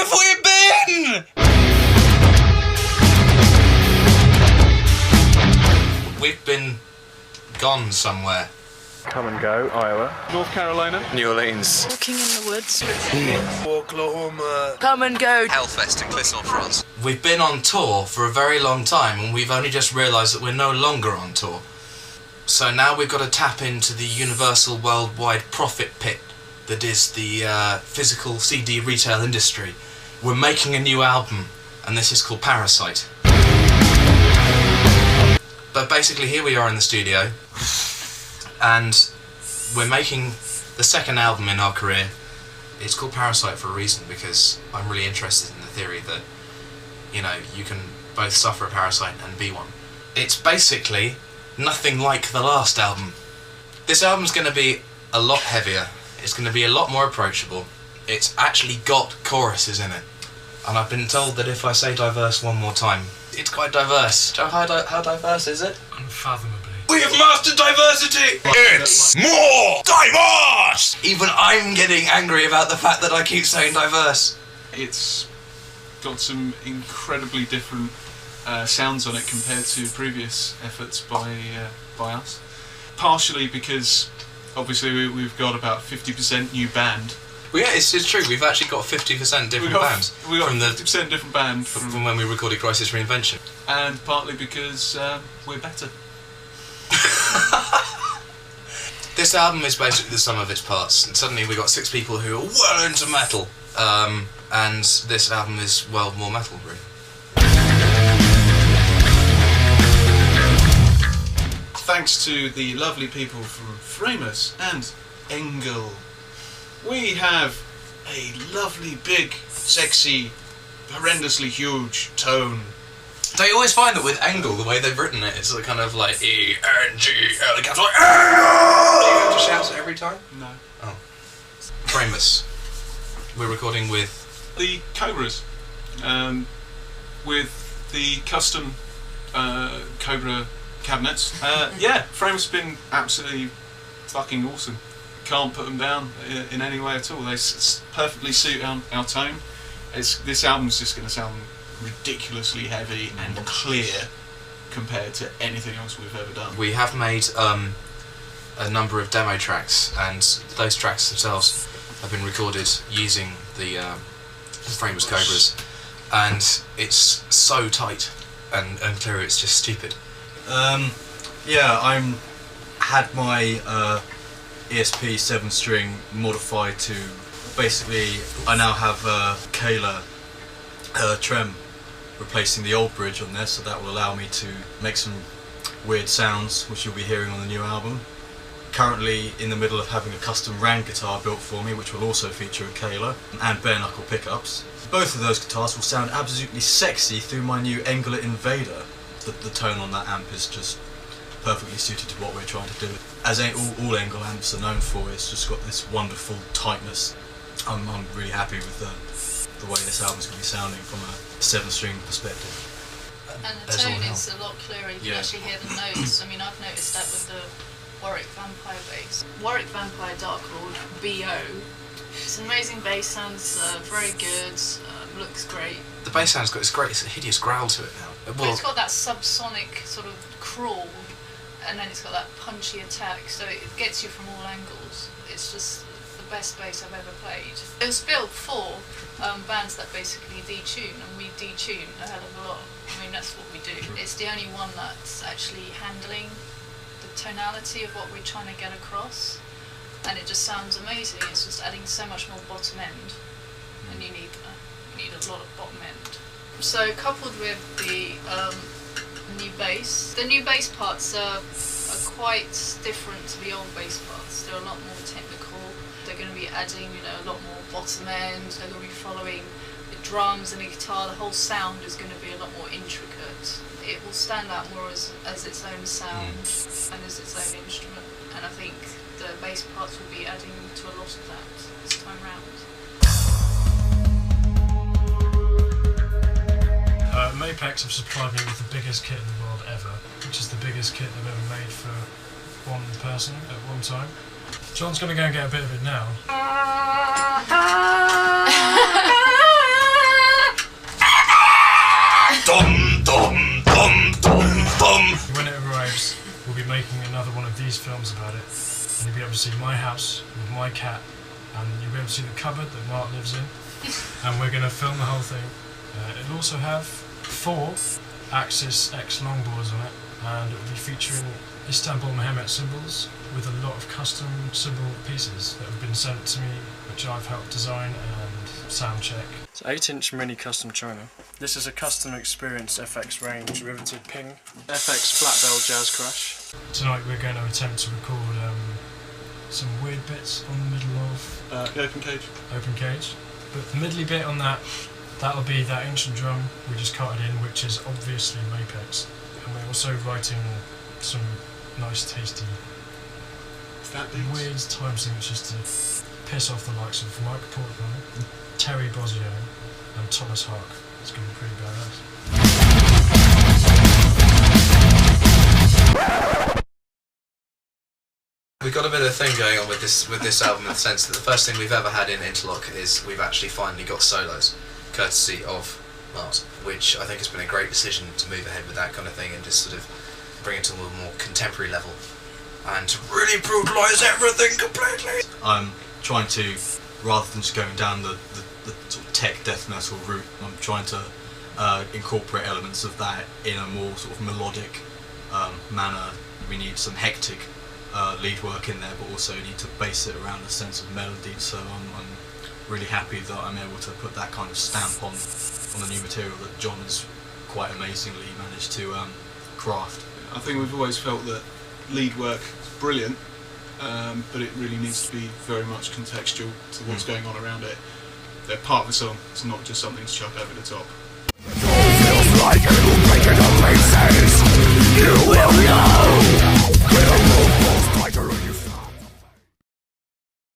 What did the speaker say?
have we been? We've been gone somewhere. Come and go, Iowa. North Carolina. New Orleans. Walking in the woods. Oklahoma. Come and go. Hellfest in Clisson, France. We've been on tour for a very long time and we've only just realised that we're no longer on tour. So now we've got to tap into the universal worldwide profit pit that is the physical CD retail industry. We're making a new album and this is called Parasite. But basically here we are in the studio and we're making the second album in our career. It's called Parasite for a reason because I'm really interested in the theory that, you know, you can both suffer a parasite and be one. It's basically nothing like the last album. This album's going to be a lot heavier. It's going to be a lot more approachable. It's actually got choruses in it. And I've been told that if I say diverse one more time, it's quite diverse. How diverse is it? Unfathomably. We have mastered diversity! It's more diverse! Even I'm getting angry about the fact that I keep saying diverse. It's got some incredibly different sounds on it compared to previous efforts by us. Partially because obviously we've got about 50% new band. Well, yeah, it's true. We've actually got 50% different bands. We've got from 50% different band from when we recorded Crisis Reinvention. And partly because we're better. This album is basically the sum of its parts. And suddenly we got 6 people who are well into metal. And this album is well more metal, really. Thanks to the lovely people from Framers and Engel, we have a lovely, big, sexy, horrendously huge tone. Don't you always find that with Engel, the way they've written it, it's kind of like E-N-G-L, the caps like Engel! Do you have to shout it every time? No. Oh. Framers. We're recording with... The Cobras. With the custom Cobra cabinets. Yeah, Framers have been absolutely fucking awesome. Can't put them down in any way at all. They perfectly suit our tone. This album's just going to sound ridiculously heavy and clear compared to anything else we've ever done. We have made a number of demo tracks, and those tracks themselves have been recorded using the Framers Cobras, and it's so tight and clear, it's just stupid. Yeah, had my ESP 7-string modified to basically, I now have Kayla trem replacing the old bridge on there, so that will allow me to make some weird sounds which you'll be hearing on the new album. Currently in the middle of having a custom Rand guitar built for me, which will also feature a Kayla and bare knuckle pickups. Both of those guitars will sound absolutely sexy through my new Engler Invader. The tone on that amp is just perfectly suited to what we're trying to do. As all Engel amps are known for, it's just got this wonderful tightness. I'm really happy with the way this album's going to be sounding from a 7-string perspective. And the tone is a lot clearer. You can actually hear the notes. I mean, I've noticed that with the Warwick Vampire bass. Warwick Vampire Dark Lord BO. It's an amazing bass, sounds very good, looks great. The bass sounds good. It's great. It's a hideous growl to it now. But it's got that subsonic sort of crawl, and then it's got that punchy attack, so it gets you from all angles. It's just the best bass I've ever played. It was built for bands that basically detune, and we detune a hell of a lot. I mean, that's what we do. It's the only one that's actually handling the tonality of what we're trying to get across, and it just sounds amazing. It's just adding so much more bottom end, and you need a lot of bottom end. So coupled with the new bass, the new bass parts are quite different to the old bass parts. They're a lot more technical. They're going to be adding, a lot more bottom end. They're going to be following the drums and the guitar. The whole sound is going to be a lot more intricate. It will stand out more as its own sound and as its own instrument. And I think the bass parts will be adding to a lot of that this time round. Mapex have supplied me with the biggest kit in the world ever, which is the biggest kit they've ever made for one person at one time. John's going to go and get a bit of it now. Dum dum dum dum dum. When it arrives, we'll be making another one of these films about it, and you'll be able to see my house with my cat, and you'll be able to see the cupboard that Mark lives in, and we're going to film the whole thing. It'll also have 4 Axis X longboards on it, and it will be featuring Istanbul Mehmet symbols with a lot of custom symbol pieces that have been sent to me, which I've helped design and sound check. It's 8-inch mini custom china. This is a custom experience FX range riveted ping. FX flat bell jazz crash. Tonight we're going to attempt to record some weird bits on the middle of The open cage. open cage. But the middly bit on that'll be that ancient drum we just cut it in, which is obviously Mapex. And we're also writing some nice tasty weird time signatures to piss off the likes of Mike Portman, Terry Bozzio and Thomas Hark. It's going to be pretty badass. We've got a bit of a thing going on with this album in the sense that the first thing we've ever had in Interlock is we've actually finally got solos, courtesy of Mars, which I think has been a great decision to move ahead with that kind of thing and just sort of bring it to a more contemporary level and to really brutalise everything completely. I'm trying to, rather than just going down the sort of tech death metal route, I'm trying to incorporate elements of that in a more sort of melodic manner. We need some hectic lead work in there, but also need to base it around a sense of melody, so I'm really happy that I'm able to put that kind of stamp on the new material that John has quite amazingly managed to craft. I think we've always felt that lead work is brilliant, but it really needs to be very much contextual to what's going on around it. They're part of the song, it's not just something to chuck over the top.